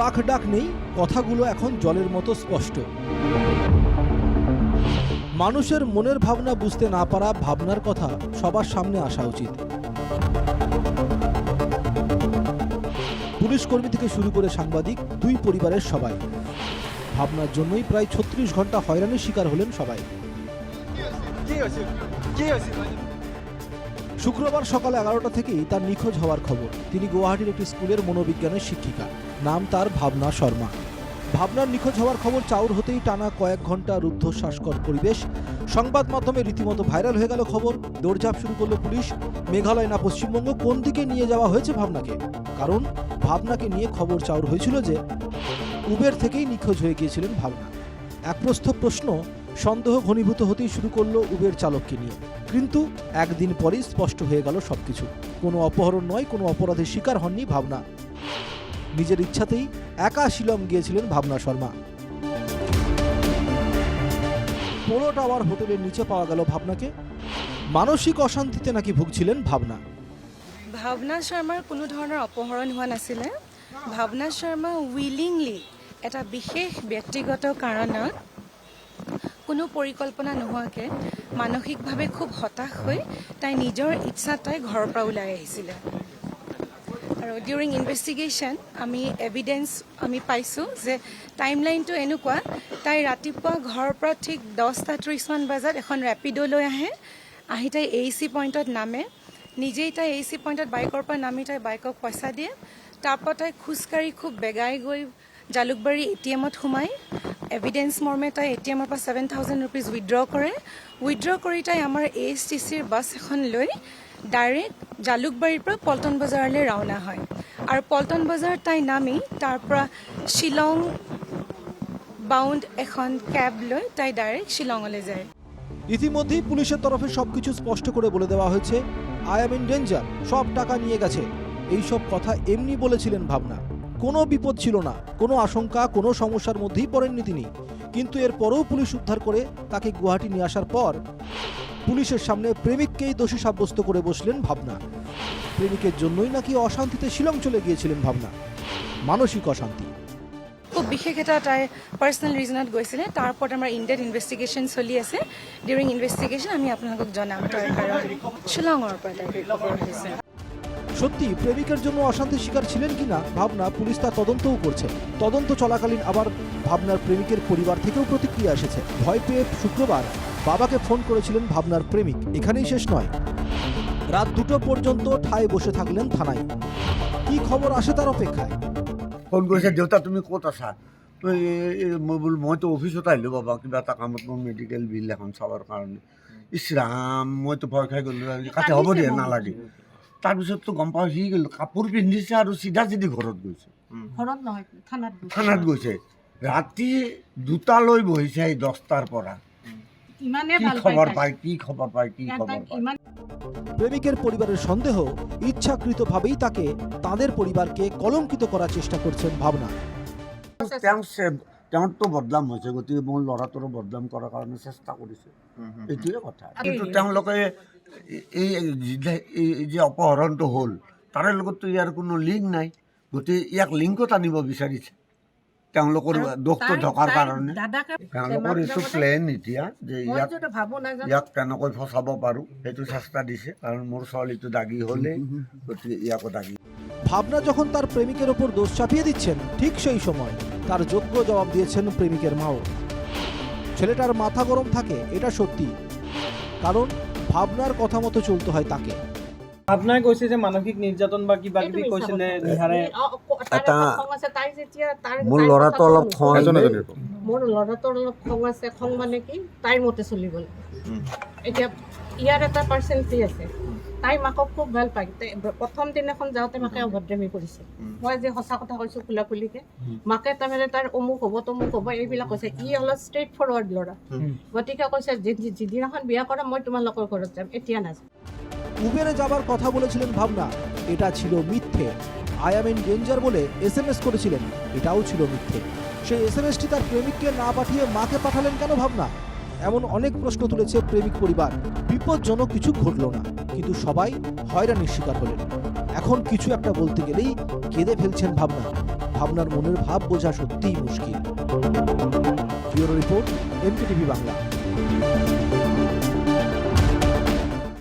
রাখ ডাক নেই, কথাগুলো এখন জলের মতো স্পষ্ট। মানুষের মনের ভাবনা বুঝতে না পারা ভাবনার কথা সবার সামনে আসা উচিত। পুলিশ কর্মী থেকে শুরু করে সাংবাদিক, দুই পরিবারের সবাই ভাবনার জন্যই প্রায় 36 ঘন্টা হয়রানির শিকার হলেন সবাই। শুক্রবার সকাল 11টা থেকেই তার নিখোঁজ হওয়ার খবর। তিনি গুয়াহাটির একটি স্কুলের মনোবিজ্ঞানের শিক্ষিকা, নাম তার ভাবনা শর্মা। ভাবনার নিখোঁজ হওয়ার খবর চাউর হতেই টানা কয়েক ঘন্টা রুদ্ধশ্বাসকর পরিবেশ। সংবাদ মাধ্যমে রীতিমতো ভাইরাল হয়ে গেল খবর। দৌড়ঝাঁপ শুরু করল পুলিশ। মেঘালয় না পশ্চিমবঙ্গ, কোন দিকে নিয়ে যাওয়া হয়েছে ভাবনাকে? কারণ ভাবনাকে নিয়ে খবর চাউর হয়েছিল যে উবের থেকেই নিখোঁজ হয়ে গিয়েছিলেন ভাবনা। এক প্রশ্ন, সন্দেহ ঘনীভূত হতেই শুরু করলো উবের চালককে নিয়ে। কিন্তু একদিন পরেই স্পষ্ট হয়ে গেল সবকিছু। কোনো অপহরণ নয়, কোনো অপরাধের শিকার হননি ভাবনা। নিজের ইচ্ছাতেই একা শিলং গিয়েছিলেন ভাবনা শর্মা। পোলো টাওয়ার হোটেলের নিচে পাওয়া গেল ভাবনাকে। মানসিক অশান্তিতে নাকি ভুগছিলেন ভাবনা। ভাবনা শৰ্মাৰ কোনো ধৰণৰ অপহৰণ হোৱা নাছিলে। ভাবনা শৰ্মা উইলিংলি এটা বিশেষ ব্যক্তিগত কাৰণত কোনো পৰিকল্পনা নোহোৱাকৈ মানসিকভাৱে খুব হতাশ হৈ তাই নিজৰ ইচ্ছাত তাই ঘৰৰ পৰা ওলাই আহিছিলে। আৰু ডিউৰিং ইনভেষ্টিগেশ্যন আমি এভিডেঞ্চ আমি পাইছোঁ যে টাইমলাইনটো এনেকুৱা, তাই ৰাতিপুৱা ঘৰৰ পৰা ঠিক 10:30 বজাত এখন ৰেপিড' লৈ আহি তাই AC পইণ্টত নামে। নিজেই তাই AC পইণ্টত বাইকৰ পৰা নামি তাই বাইকক পইচা দিয়ে। তাৰপৰা তাই খোজকাঢ়ি খুব বেগাই গৈ জালুকবাৰী ATMত সোমাই এভিডেঞ্চ মৰ্মে তাই ATMৰ পৰা 7,000 ৰুপিজ উইথড্ৰ কৰে। উইথড্ৰ কৰি তাই আমাৰ ASTCৰ বাছ এখন লৈ ডাইৰেক্ট জালুকবাৰীৰ পৰা পল্টন বজাৰলৈ ৰাওনা হয়। আৰু পল্টন বজাৰত তাই নামি তাৰ পৰা শ্বিলং বাউণ্ড এখন কেব লৈ তাই ডাইৰেক্ট শ্বিলঙলৈ যায়। ইতিমধ্যেই পুলিশের তরফে সবকিছু স্পষ্ট করে বলে দেওয়া হয়েছে। আই এম ইন ডেঞ্জার, সব টাকা নিয়ে গেছে, এইসব কথা এমনি বলেছিলেন ভাবনা। কোনো বিপদ ছিল না, কোনো আশঙ্কা, কোনো সমস্যার মধ্যেই পড়েননি তিনি। কিন্তু এরপরেও পুলিশ উদ্ধার করে তাকে গুয়াহাটি নিয়ে আসার পর পুলিশের সামনে প্রেমিককেই দোষী সাব্যস্ত করে বসলেন ভাবনা। প্রেমিকের জন্যই নাকি অশান্তিতে শিলং চলে গিয়েছিলেন ভাবনা। মানসিক অশান্তি। খুব বিশেষ এটা তাই পাৰ্চনেল ৰিজনত গৈছিলে। তাৰ ওপৰত আমাৰ ইনডেপথ ইনভেষ্টিগেশ্যন চলি আছে। ডিউৰিং ইনভেষ্টিগেশ্যন আমি আপোনালোকক জনাম। তাৰ কাৰণ শ্বিলঙৰ পৰা তাই খবৰ আহিছে। সত্যি প্রেমিকের জন্য অশান্তির শিকার ছিলেন কিনা ভাবনা, পুলিশ তা তদন্তও করছে। তদন্ত চলাকালীন আবার ভাবনার প্রেমিকের পরিবার থেকেও প্রতিক্রিয়া এসেছে। ভয় পেয়ে শুক্রবার বাবাকে ফোন করেছিলেন ভাবনার প্রেমিক। এখানেই শেষ নয়, রাত 2টো পর্যন্ত ঠায় বসে থাকলেন থানায়। কি খবর আসে তার অপেক্ষায়। ফোন কৰিছে, দেউতা তুমি ক'ত আছা? মই বোলো মইতো অফিচত আহিলোঁ বাবা, কিবা এটা কামত মোৰ মেডিকেল বিল এখন চাবৰ কাৰণে। ইছ ৰাম, মইতো ভয় খাই গ'লোঁ। কাটি হ'ব দিয়া, নালাগে। তাৰপিছততো গম পাওঁ সি কাপোৰ পিন্ধিছে আৰু চিধা চিধি ঘৰত গৈছে। থানাত গৈছে। ৰাতি 2টালৈ বহিছে, 10টাৰ পৰা। কি খবৰ পায়। প্রেমিকের পরিবারের সন্দেহ ইচ্ছাকৃতভাবেই তাকে, তাদের পরিবারকে কলঙ্কিত করার চেষ্টা করছেন ভাবনা। তেওঁৰতো বদনাম হৈছে, গতিকে মোৰ ল'ৰাটোৰো বদনাম কৰাৰ কাৰণে চেষ্টা কৰিছে, এইটোৱে কথা। কিন্তু তেওঁলোকে এই যে অপহৰণটো হ'ল তাৰে লগততো ইয়াৰ কোনো লিংক নাই, গতিকে ইয়াক লিংকত আনিব বিচাৰিছে তেওঁলোকৰ দোষটো ঢকাৰ কাৰণে। তেওঁলোকৰ এইটো প্লেন এতিয়া যে ইয়াক কেনেকৈ ফচাব পাৰোঁ সেইটো চেষ্টা দিছে। কাৰণ মোৰ ছোৱালীটো দাগী হ'লে, গতিকে ইয়াকো দাগী। ভাবনা যখন তার প্রেমিকের ওপর দোষ চাপিয়ে দিচ্ছেন, ঠিক সেই সময় তার যোগ্য জবাব দিয়েছেন প্রেমিকের মাও। ছেলেটার মাথা গরম থাকে, এটা সত্যি। কারণ ভাবনার কথা মতো চলতে হয় তাকে। ভাবনাই কৈছে যে মানসিক নিৰ্যাতন বা কিবা কিবি কৈছিলে নিহাৰে। এটা মোৰ ল'ৰাটো অলপ খং, মোৰ ল'ৰাটোৰ অলপ খং আছে। খং মানে কি, তাইৰ মতে চলিব লাগে। এতিয়া ইয়াৰ এটা পাৰ্চেণ্টি আছে, তাই মাকক খুব ভাল পায়। প্ৰথম দিনাখন যাওঁতে মাকে অভদ্ৰামী কৰিছে। মই যে সঁচা কথা কৈছোঁ খোলা খুলিকে, মাকে তাৰমানে তাৰ অমুক হ'ব তমুক হ'ব এইবিলাক কৈছে। ই অলপ ষ্ট্ৰেইট ফৰৱাৰ্ড ল'ৰা, গতিকে কৈছে যিদিনাখন বিয়া কৰা মই তোমালোকৰ ঘৰত যাম, এতিয়া নাযাম। উবেরে যাবার কথা বলেছিলেন ভাবনা, এটা ছিল মিথ্যে। আই এম ইন ডেঞ্জার বলে SMS করেছিলেন, এটাও ছিল মিথ্যে। সেই SMSটি তার প্রেমিককে না পাঠিয়ে মাকে পাঠালেন কেন ভাবনা? এমন অনেক প্রশ্ন তুলেছে প্রেমিক পরিবার। বিপজ্জনক কিছু ঘটল না, কিন্তু সবাই হয়রানির শিকার হলেন। এখন কিছু একটা বলতে গেলেই কেঁদে ফেলছেন ভাবনা। ভাবনার মনের ভাব বোঝা সত্যিই মুশকিল। Bureau report, NKTV Bangla.